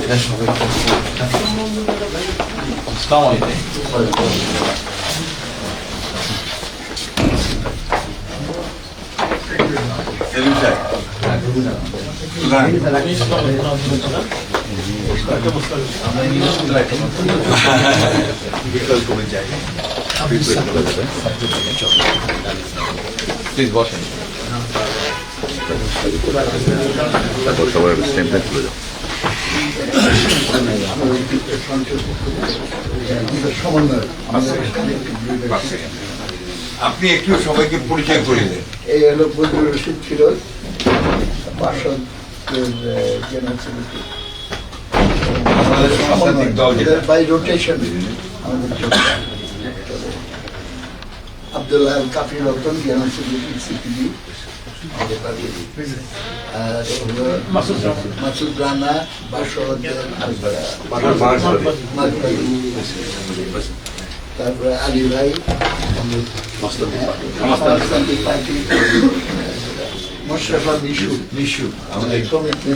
এটা সবাই প্লিজ বসেন। তারপর সবার স্ট্যাম্পটা তুলে যাও। আপনি একটু সবাইকে পরিচয় করে দেন। এই হলো বদরুল রশিদ ফিরোজ, পার্ষদ জেনারেল সেক্রেটারি। আমাদের সাংস্কৃতিক দল যেটা বাই রোটেশন আমাদের চলে। আব্দুল্লাহ আল কাফি রতন জেনারেল সেক্রেটারি সিপিবি আমাদের পার্টি। আর হলো মাসুদ রানা বাসদ, তারপরে আলী ভাই সমাজতান্ত্রিক পার্টি, মোশাররফ মিশু আমাদের কমিটি।